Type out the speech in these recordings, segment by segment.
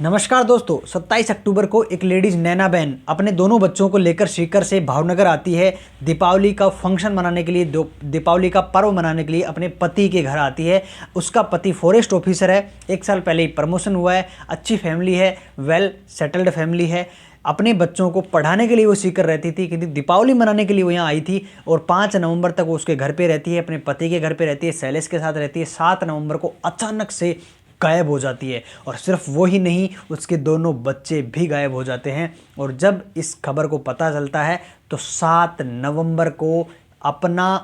नमस्कार दोस्तों, 27 अक्टूबर को एक लेडीज नैना बहन अपने दोनों बच्चों को लेकर सीकर से भावनगर आती है। दीपावली का फंक्शन मनाने के लिए, दीपावली का पर्व मनाने के लिए अपने पति के घर आती है। उसका पति फॉरेस्ट ऑफिसर है, 1 साल पहले ही प्रमोशन हुआ है, अच्छी फैमिली है, वेल सेटल्ड फैमिली है। अपने बच्चों को पढ़ाने के लिए वो सीकर रहती थी, क्योंकि दीपावली मनाने के लिए वो यहाँ आई थी। और 5 नवंबर तक वो उसके घर पे रहती है, अपने पति के घर पे रहती है, शैलेश के साथ रहती है। 7 नवंबर को अचानक से गायब हो जाती है, और सिर्फ वो ही नहीं, उसके दोनों बच्चे भी गायब हो जाते हैं। और जब इस खबर को पता चलता है तो 7 नवंबर को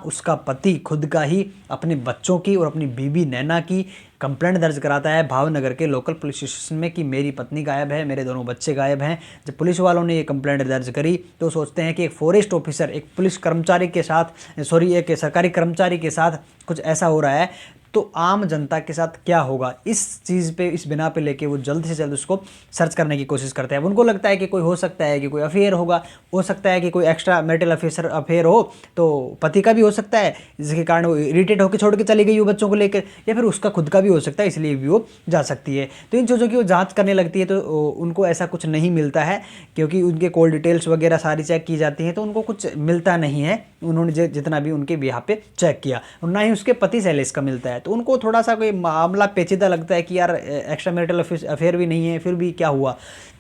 उसका पति खुद का ही अपने बच्चों की और अपनी बीवी नैना की कंप्लेंट दर्ज कराता है भावनगर के लोकल पुलिस स्टेशन में कि मेरी पत्नी गायब है, मेरे दोनों बच्चे गायब हैं। जब पुलिस वालों ने ये कंप्लेंट दर्ज करी तो सोचते हैं कि एक फॉरेस्ट ऑफिसर, एक पुलिस कर्मचारी के साथ, एक सरकारी कर्मचारी के साथ कुछ ऐसा हो रहा है, तो आम जनता के साथ क्या होगा। इस चीज़ पे, इस बिना पे लेके वो जल्द से जल्द उसको सर्च करने की कोशिश करते हैं। उनको लगता है कि कोई हो सकता है कि कोई अफेयर होगा, हो सकता है कि कोई एक्स्ट्रा मैरिटल अफेयर हो, तो पति का भी हो सकता है, जिसके कारण वो इरिटेट होकर छोड़ के चली गई हो बच्चों को लेकर, या फिर उसका खुद का भी हो सकता है, इसलिए भी वो जा सकती है। तो इन चीज़ों की वो जाँच करने लगती है, तो उनको ऐसा कुछ नहीं मिलता है, क्योंकि उनके कॉल डिटेल्स वगैरह सारी चेक की जाती हैं, तो उनको कुछ मिलता नहीं है। उन्होंने जितना भी उनके बिहार पे चेक किया, और ना ही उसके पति शैलेश का मिलता है। तो उनको थोड़ा सा कोई मामला पेचीदा लगता है कि यार एक्स्ट्रा मैरिटल अफेयर भी नहीं है, फिर भी क्या हुआ।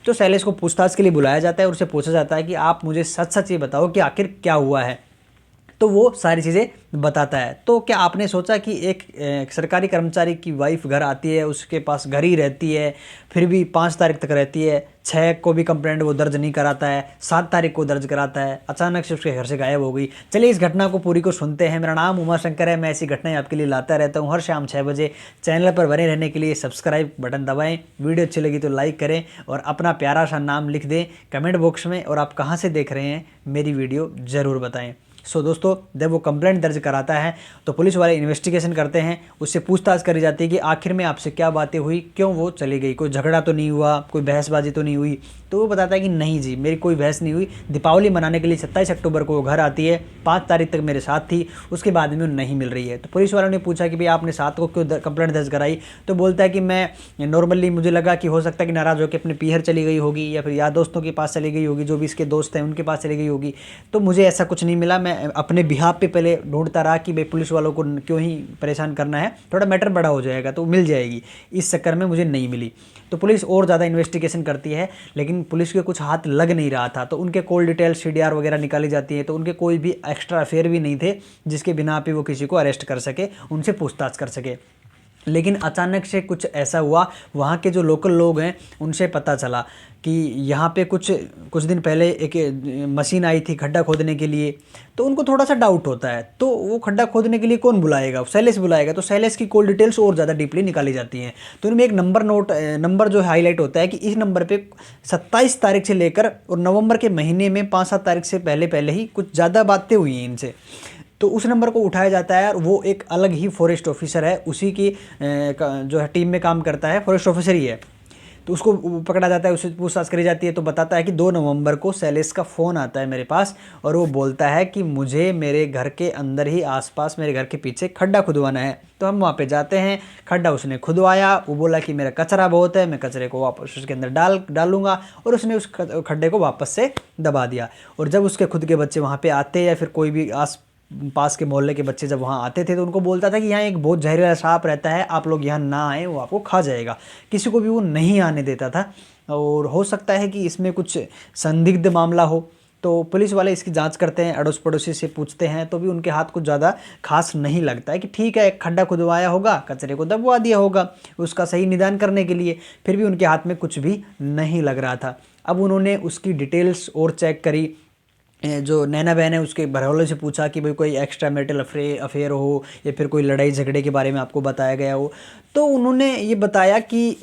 तो शैलेश को पूछताछ के लिए बुलाया जाता है और उससे पूछा जाता है कि आप मुझे सच सच ये बताओ कि आखिर क्या हुआ है। तो वो सारी चीज़ें बताता है। तो क्या आपने सोचा कि एक सरकारी कर्मचारी की वाइफ घर आती है, उसके पास घर ही रहती है, फिर भी 5 तारीख तक रहती है, 6 को भी कंप्लेंट वो दर्ज नहीं कराता है, 7 तारीख को दर्ज कराता है, अचानक से उसके घर से गायब हो गई। चलिए इस घटना को पूरी को सुनते हैं। मेरा नाम उमा शंकर है, मैं ऐसी घटनाएं आपके लिए लाता रहता हूँ हर शाम 6 बजे। चैनल पर बने रहने के लिए सब्सक्राइब बटन दबाएं, वीडियो अच्छी लगी तो लाइक करें, और अपना प्यारा सा नाम लिख दें कमेंट बॉक्स में, और आप कहाँ से देख रहे हैं मेरी वीडियो ज़रूर बताएं। दोस्तों, जब वो कंप्लेंट दर्ज कराता है तो पुलिस वाले इन्वेस्टिगेशन करते हैं, उससे पूछताछ करी जाती है कि आखिर में आपसे क्या बातें हुई, क्यों वो चली गई, कोई झगड़ा तो नहीं हुआ, कोई बहसबाजी तो नहीं हुई। तो वो बताता है कि नहीं जी, मेरी कोई बहस नहीं हुई, दीपावली मनाने के लिए 27 अक्टूबर को वो घर आती है, 5 तारीख तक मेरे साथ थी, उसके बाद में वो नहीं मिल रही है। तो पुलिस वालों ने पूछा कि भाई आपने 7 को क्यों कंप्लेंट दर्ज कराई। तो बोलता है कि मैं नॉर्मली, मुझे लगा कि हो सकता है कि नाराज़ होकर अपने पीहर चली गई होगी, या फिर यार दोस्तों के पास चली गई होगी, जो भी इसके दोस्त हैं उनके पास चली गई होगी। तो मुझे ऐसा कुछ नहीं मिला, मैं अपने बिहाफ पे पहले ढूंढता रहा कि भाई पुलिस वालों को क्यों ही परेशान करना है, थोड़ा मैटर बड़ा हो जाएगा तो मिल जाएगी, इस चक्कर में मुझे नहीं मिली। तो पुलिस और ज़्यादा इन्वेस्टिगेशन करती है, लेकिन पुलिस के कुछ हाथ लग नहीं रहा था। तो उनके कॉल डिटेल्स, सीडीआर वगैरह निकाली जाती है, तो उनके कोई भी एक्स्ट्रा अफेयर भी नहीं थे जिसके बिना पे वो किसी को अरेस्ट कर सके, उनसे पूछताछ कर सके। लेकिन अचानक से कुछ ऐसा हुआ, वहाँ के जो लोकल लोग हैं उनसे पता चला कि यहाँ पे कुछ दिन पहले एक मशीन आई थी खड्डा खोदने के लिए। तो उनको थोड़ा सा डाउट होता है, तो वो खड्डा खोदने के लिए कौन बुलाएगा, शैलेश बुलाएगा। तो शैलेश की कॉल डिटेल्स और ज़्यादा डीपली निकाली जाती हैं। तो उनमें एक नंबर जो हाईलाइट होता है कि इस नंबर पे 27 तारीख से लेकर और नवंबर के महीने में 5-7 तारीख से पहले ही कुछ ज़्यादा बातें हुई हैं इनसे। तो उस नंबर को उठाया जाता है, और वो एक अलग ही फॉरेस्ट ऑफिसर है, उसी की जो है टीम में काम करता है, फॉरेस्ट ऑफिसर ही है। तो उसको पकड़ा जाता है, उससे पूछताछ करी जाती है। तो बताता है कि 2 नवंबर को शैलेश का फ़ोन आता है मेरे पास, और वो बोलता है कि मुझे मेरे घर के अंदर ही आसपास, मेरे घर के पीछे खड्डा खुदवाना है। तो हम वहाँ पे जाते हैं, खड्डा उसने खुदवाया। वो बोला कि मेरा कचरा बहुत है, मैं कचरे को वापस उसके अंदर डालूंगा, और उसने उस खड्डे को वापस से दबा दिया। और जब उसके खुद के बच्चे वहाँ पर आते, या फिर कोई भी पास के मोहल्ले के बच्चे जब वहाँ आते थे, तो उनको बोलता था कि यहाँ एक बहुत जहरीला सांप रहता है, आप लोग यहाँ ना आए, वो आपको खा जाएगा। किसी को भी वो नहीं आने देता था, और हो सकता है कि इसमें कुछ संदिग्ध मामला हो। तो पुलिस वाले इसकी जांच करते हैं, अड़ोस पड़ोसी से पूछते हैं, तो भी उनके हाथ कुछ ज़्यादा खास नहीं लगता है कि ठीक है, खड्डा खुदवाया होगा, कचरे को दबवा दिया होगा उसका सही निदान करने के लिए। फिर भी उनके हाथ में कुछ भी नहीं लग रहा था। अब उन्होंने उसकी डिटेल्स और चेक करी, जो नैना बहन है उसके घरवालों से पूछा कि भाई कोई एक्स्ट्रा मैरिटल अफेयर हो, या फिर कोई लड़ाई झगड़े के बारे में आपको बताया गया हो। तो उन्होंने ये बताया कि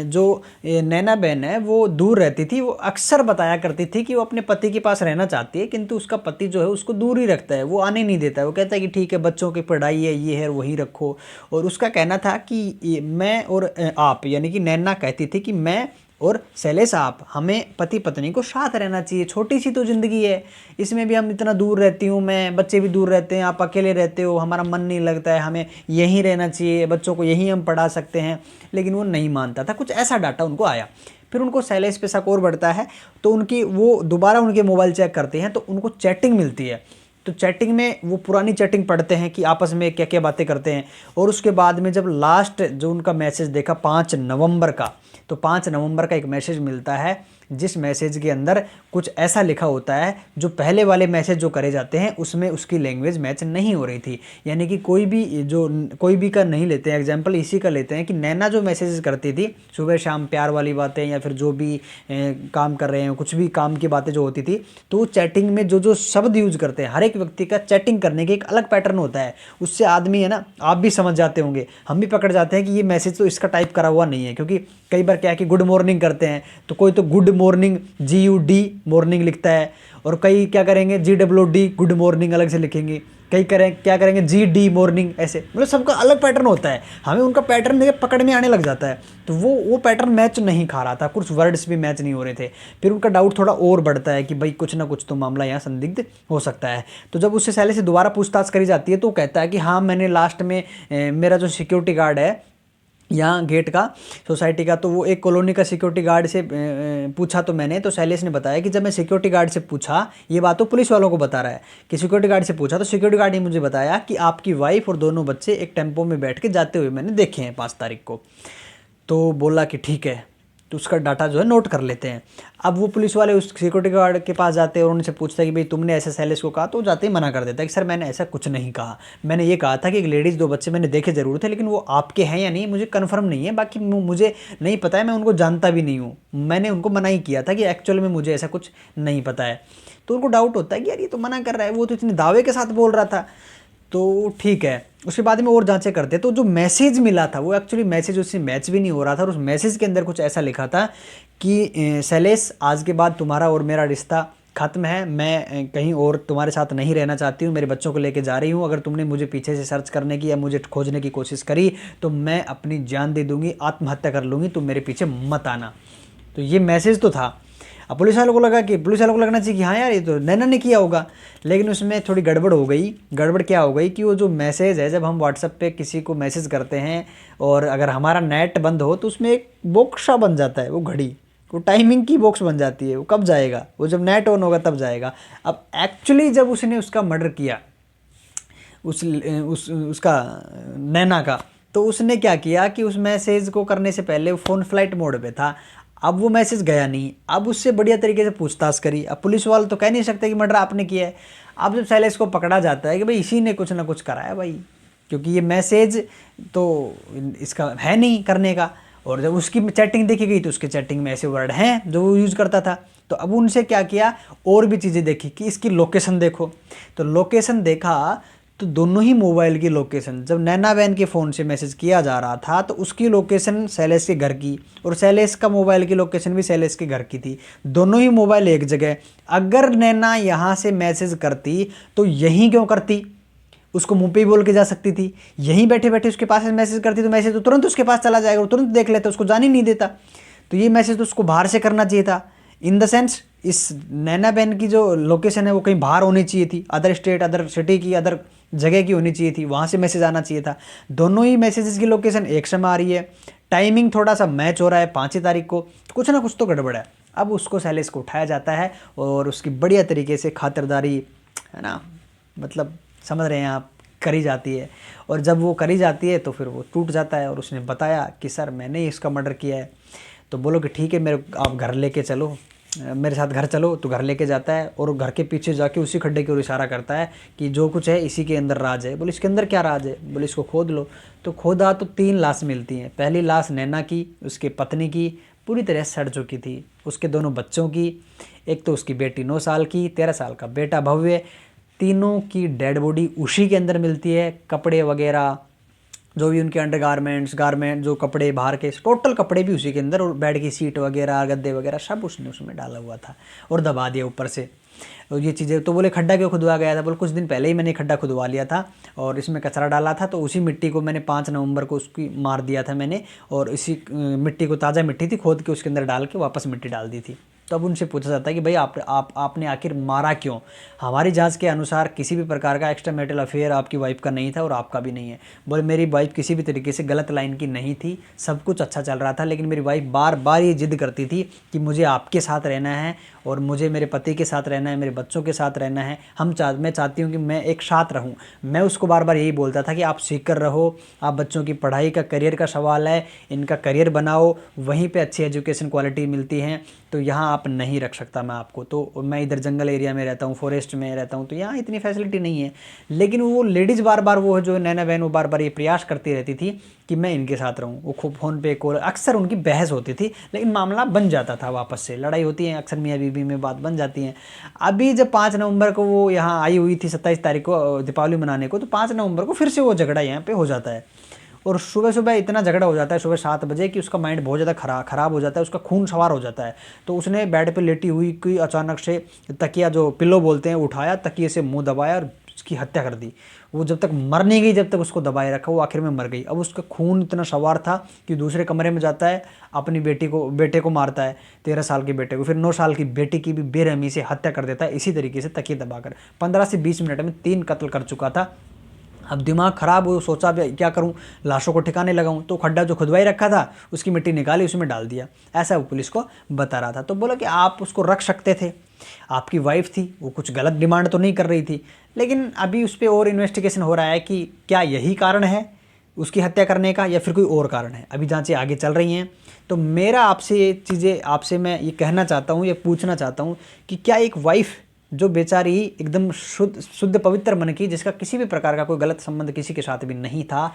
जो नैना बहन है वो दूर रहती थी, वो अक्सर बताया करती थी कि वो अपने पति के पास रहना चाहती है, किंतु उसका पति जो है उसको दूर ही रखता है, वो आने नहीं देता है। वो कहता है कि ठीक है, बच्चों की पढ़ाई है, ये है, वहीं रखो। और उसका कहना था कि मैं और आप, यानी कि नैना कहती थी कि मैं और शैलेश आप, हमें पति पत्नी को साथ रहना चाहिए, छोटी सी तो ज़िंदगी है, इसमें भी हम इतना दूर रहती हूँ मैं, बच्चे भी दूर रहते हैं, आप अकेले रहते हो, हमारा मन नहीं लगता है, हमें यहीं रहना चाहिए, बच्चों को यहीं हम पढ़ा सकते हैं। लेकिन वो नहीं मानता था, कुछ ऐसा डाटा उनको आया। फिर उनको शैलेश पे शक और बढ़ता है, तो उनकी वो दोबारा उनके मोबाइल चेक करते हैं तो उनको चैटिंग मिलती है। तो चैटिंग में वो पुरानी चैटिंग पढ़ते हैं कि आपस में क्या क्या बातें करते हैं। और उसके बाद में जब लास्ट जो उनका मैसेज देखा 5 नवंबर का, तो 5 नवंबर का एक मैसेज मिलता है जिस मैसेज के अंदर कुछ ऐसा लिखा होता है जो पहले वाले मैसेज जो करे जाते हैं उसमें उसकी लैंग्वेज मैच नहीं हो रही थी। यानी कि कोई भी का नहीं लेते हैं, एग्जांपल इसी का लेते हैं कि नैना जो मैसेज करती थी सुबह शाम प्यार वाली बातें या फिर जो भी काम कर रहे हैं कुछ भी काम की बातें जो होती थी, तो चैटिंग में जो जो शब्द यूज करते हैं, हर एक व्यक्ति का चैटिंग करने के एक अलग पैटर्न होता है। उससे आदमी है ना, आप भी समझ जाते होंगे, हम भी पकड़ जाते हैं कि ये मैसेज तो इसका टाइप करा हुआ नहीं है। क्योंकि कई बार क्या है कि गुड मॉर्निंग करते हैं तो कोई तो गुड मॉर्निंग GUD मॉर्निंग लिखता है, और कई क्या करेंगे GWD गुड मॉर्निंग अलग से लिखेंगे, कई क्या करेंगे GD मॉर्निंग, ऐसे मतलब सबका अलग पैटर्न होता है। हमें उनका पैटर्न देख पकड़ में आने लग जाता है। तो वो पैटर्न मैच नहीं खा रहा था, कुछ वर्ड्स भी मैच नहीं हो रहे थे। फिर उनका डाउट थोड़ा और बढ़ता है कि भाई कुछ ना कुछ तो मामला यहाँ संदिग्ध हो सकता है। तो जब उससे शैलेश से दोबारा पूछताछ करी जाती है तो वो कहता है कि हाँ मैंने लास्ट में मेरा जो सिक्योरिटी गार्ड है यहाँ गेट का सोसाइटी का, तो वो एक कॉलोनी का सिक्योरिटी गार्ड से पूछा। तो मैंने तो शैलेश ने बताया कि जब मैं सिक्योरिटी गार्ड से पूछा, ये बात तो पुलिस वालों को बता रहा है कि सिक्योरिटी गार्ड से पूछा, तो सिक्योरिटी गार्ड ने मुझे बताया कि आपकी वाइफ और दोनों बच्चे एक टेम्पो में बैठ के जाते हुए मैंने देखे हैं 5 तारीख को। तो बोला कि ठीक है, तो उसका डाटा जो है नोट कर लेते हैं। अब वो पुलिस वाले उस सिक्योरिटी गार्ड के पास जाते हैं और उनसे पूछते हैं कि भाई तुमने ऐसे शैलेश को कहा, तो जाते ही मना कर देता है कि सर मैंने ऐसा कुछ नहीं कहा। मैंने ये कहा था कि एक लेडीज़ 2 बच्चे मैंने देखे ज़रूर थे, लेकिन वो आपके हैं या नहीं मुझे कन्फर्म नहीं है, बाकी मुझे नहीं पता है, मैं उनको जानता भी नहीं हूँ। मैंने उनको मना ही किया था कि एक्चुअल में मुझे ऐसा कुछ नहीं पता है। तो उनको डाउट होता है कि यार ये तो मना कर रहा है, वो तो इतने दावे के साथ बोल रहा था। तो ठीक है, उसके बाद में और जांचें करते। तो जो मैसेज मिला था वो एक्चुअली मैसेज उससे मैच भी नहीं हो रहा था, और उस मैसेज के अंदर कुछ ऐसा लिखा था कि शैलेश आज के बाद तुम्हारा और मेरा रिश्ता ख़त्म है, मैं कहीं और तुम्हारे साथ नहीं रहना चाहती हूँ, मेरे बच्चों को लेके जा रही हूँ। अगर तुमने मुझे पीछे से सर्च करने की या मुझे खोजने की कोशिश करी तो मैं अपनी जान दे दूँगी, आत्महत्या कर लूँगी, तुम मेरे पीछे मत आना। तो ये मैसेज तो था। अब पुलिस वालों को लगना चाहिए कि हाँ यार ये तो नैना ने किया होगा, लेकिन उसमें थोड़ी गड़बड़ हो गई। गड़बड़ क्या हो गई कि वो जो मैसेज है, जब हम व्हाट्सएप पे किसी को मैसेज करते हैं और अगर हमारा नेट बंद हो तो उसमें एक बॉक्स सा बन जाता है, वो घड़ी, वो टाइमिंग की बॉक्स बन जाती है, वो कब जाएगा, वो जब नेट ऑन होगा तब जाएगा। अब एक्चुअली जब उसने उसका मर्डर किया उसका नैना का, तो उसने क्या किया कि उस मैसेज को करने से पहले फ़ोन फ्लाइट मोड पे था। अब वो मैसेज गया नहीं, अब उससे बढ़िया तरीके से पूछताछ करी। अब पुलिस वाले तो कह नहीं सकते कि मर्डर आपने किया है। अब जब शैलेश को पकड़ा जाता है कि भाई इसी ने कुछ ना कुछ करा है भाई, क्योंकि ये मैसेज तो इसका है नहीं करने का, और जब उसकी चैटिंग देखी गई तो उसके चैटिंग में ऐसे वर्ड हैं जो वो यूज़ करता था। तो अब उनसे क्या किया, और भी चीज़ें देखी कि इसकी लोकेशन देखो। तो लोकेशन देखा तो दोनों ही मोबाइल की लोकेशन, जब नैना बहन के फ़ोन से मैसेज किया जा रहा था तो उसकी लोकेशन शैलेश के घर की, और शैलेश का मोबाइल की लोकेशन भी शैलेश के घर की थी। दोनों ही मोबाइल एक जगह। अगर नैना यहाँ से मैसेज करती तो यहीं क्यों करती, उसको मुंह पे ही बोल के जा सकती थी। यहीं बैठे बैठे उसके पास मैसेज करती तो मैसेज तो तुरंत उसके पास चला जाएगा, तुरंत देख लेता, उसको जाने नहीं देता। तो ये मैसेज तो उसको बाहर से करना चाहिए था। इन द सेंस इस नैना बहन की जो लोकेशन है वो कहीं बाहर होनी चाहिए थी, अदर स्टेट, अदर सिटी की, अदर जगह की होनी चाहिए थी, वहाँ से मैसेज आना चाहिए था। दोनों ही मैसेजेस की लोकेशन एक समय आ रही है, टाइमिंग थोड़ा सा मैच हो रहा है 5 तारीख को, कुछ ना कुछ तो गड़बड़ है। अब उसको शैलेश को उठाया जाता है और उसकी बढ़िया तरीके से खातिरदारी, है ना, मतलब समझ रहे हैं आप, करी जाती है। और जब वो करी जाती है तो फिर वो टूट जाता है और उसने बताया कि सर मैंने इसका मर्डर किया है। तो बोलो कि ठीक है, मेरे आप घर लेके चलो, मेरे साथ घर चलो। तो घर लेके जाता है और घर के पीछे जाके उसी खड्डे की ओर इशारा करता है कि जो कुछ है इसी के अंदर राज है। बोले इसके अंदर क्या राज है, बोले इसको खोद लो। तो खोदा तो 3 लाश मिलती हैं। पहली लाश नैना की, उसके पत्नी की, पूरी तरह सड़ चुकी थी, उसके दोनों बच्चों की, एक तो उसकी बेटी 9 साल की, 13 साल का बेटा भव्य। तीनों की डेड बॉडी उसी के अंदर मिलती है। कपड़े वगैरह जो भी उनके अंडरगारमेंट्स, गारमेंट, जो कपड़े बाहर के, टोटल कपड़े भी उसी के अंदर, और बेड की सीट वगैरह, गद्दे वगैरह सब उसने उसमें डाला हुआ था और दबा दिया ऊपर से। और ये चीज़ें तो बोले खड्डा क्यों खुदवा गया था, बोले कुछ दिन पहले ही मैंने खड्डा खुदवा लिया था और इसमें कचरा डाला था, तो उसी मिट्टी को मैंने 5 नवंबर को उसकी मार दिया था मैंने, और इसी मिट्टी को, ताज़ा मिट्टी थी, खोद के उसके अंदर डाल के वापस मिट्टी डाल दी थी। तो अब उनसे पूछा जाता है कि भाई आपने आखिर मारा क्यों? हमारी जांच के अनुसार किसी भी प्रकार का एक्स्ट्रा मैरिटल अफेयर आपकी वाइफ का नहीं था और आपका भी नहीं है। बोले मेरी वाइफ किसी भी तरीके से गलत लाइन की नहीं थी, सब कुछ अच्छा चल रहा था, लेकिन मेरी वाइफ बार बार ये जिद करती थी कि मुझे आपके साथ रहना है और मुझे मेरे पति के साथ रहना है, मेरे बच्चों के साथ रहना है, मैं चाहती हूँ कि मैं एक साथ रहूँ। मैं उसको बार बार यही बोलता था कि आप सीख कर रहो, आप बच्चों की पढ़ाई का करियर का सवाल है, इनका करियर बनाओ, वहीं पे अच्छी एजुकेशन क्वालिटी मिलती है, तो यहाँ आप नहीं रख सकता मैं आपको। तो मैं इधर जंगल एरिया में रहता हूँ, फॉरेस्ट में रहता हूँ, तो यहाँ इतनी फैसिलिटी नहीं है। लेकिन वो लेडीज़ बार बार, वो जो नैना बहन, वो बार बार ये प्रयास करती रहती थी कि मैं इनके साथ रहूँ। वो खूब फ़ोन पे कॉल, अक्सर उनकी बहस होती थी, लेकिन मामला बन जाता था, वापस से लड़ाई होती है अक्सर, मियाँ बीवी में बात बन जाती है। अभी जब 5 नवंबर को वो यहाँ आई हुई थी, 27 तारीख को दीपावली मनाने को, तो 5 नवंबर को फिर से वो झगड़ा यहाँ पे हो जाता है। और सुबह सुबह इतना झगड़ा हो जाता है, सुबह 7 बजे, कि उसका माइंड बहुत ज़्यादा खराब हो जाता है, उसका खून सवार हो जाता है। तो उसने बेड पे लेटी हुई कोई अचानक से तकिया, जो पिल्लो बोलते हैं, उठाया, तकिए से मुंह दबाया और उसकी हत्या कर दी। वो जब तक मर नहीं गई, जब तक उसको दबाए रखा, वो आखिर में मर गई। अब उसका खून इतना सवार था कि दूसरे कमरे में जाता है, अपनी बेटे को मारता है, 13 साल के बेटे को, फिर 9 साल की बेटी की भी बेरहमी से हत्या कर देता है, इसी तरीके से तकिए दबाकर। 15 से 20 मिनट में 3 कत्ल कर चुका था। अब दिमाग ख़राब हो, सोचा क्या करूं, लाशों को ठिकाने लगाऊं, तो खड्डा जो खुदवाई रखा था उसकी मिट्टी निकाली, उसमें डाल दिया। ऐसा वो पुलिस को बता रहा था। तो बोला कि आप उसको रख सकते थे, आपकी वाइफ थी, वो कुछ गलत डिमांड तो नहीं कर रही थी। लेकिन अभी उस पर और इन्वेस्टिगेशन हो रहा है कि क्या यही कारण है उसकी हत्या करने का, या फिर कोई और कारण है। अभी जांचें आगे चल रही हैं। तो मेरा आपसे ये चीज़ें, आपसे मैं ये कहना चाहता हूँ, ये पूछना चाहता हूँ कि क्या एक वाइफ जो बेचारी एकदम शुद्ध पवित्र मन की, जिसका किसी भी प्रकार का कोई गलत संबंध किसी के साथ भी नहीं था,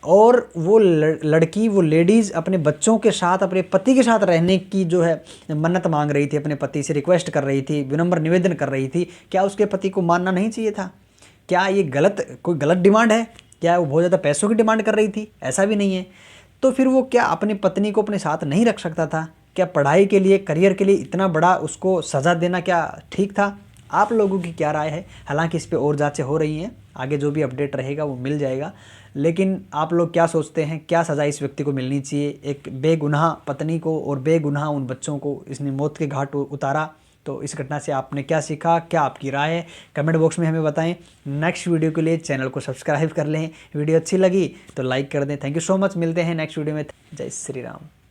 और वो लड़की, वो लेडीज़ अपने बच्चों के साथ, अपने पति के साथ रहने की जो है मन्नत मांग रही थी, अपने पति से रिक्वेस्ट कर रही थी, विनम्र निवेदन कर रही थी, क्या उसके पति को मानना नहीं चाहिए था? क्या ये कोई गलत डिमांड है? क्या वो बहुत ज़्यादा पैसों की डिमांड कर रही थी? ऐसा भी नहीं है। तो फिर वो क्या अपनी पत्नी को अपने साथ नहीं रख सकता था? क्या पढ़ाई के लिए, करियर के लिए इतना बड़ा उसको सज़ा देना क्या ठीक था? आप लोगों की क्या राय है? हालांकि इस पे और जांचें हो रही हैं, आगे जो भी अपडेट रहेगा वो मिल जाएगा। लेकिन आप लोग क्या सोचते हैं, क्या सज़ा इस व्यक्ति को मिलनी चाहिए? एक बेगुनाह पत्नी को और बेगुनाह उन बच्चों को इसने मौत के घाट उतारा। तो इस घटना से आपने क्या सीखा, क्या आपकी राय है, कमेंट बॉक्स में हमें बताएं। नेक्स्ट वीडियो के लिए चैनल को सब्सक्राइब कर लें। वीडियो अच्छी लगी तो लाइक कर दें। Thank you so much. मिलते हैं नेक्स्ट वीडियो में। जय श्री राम।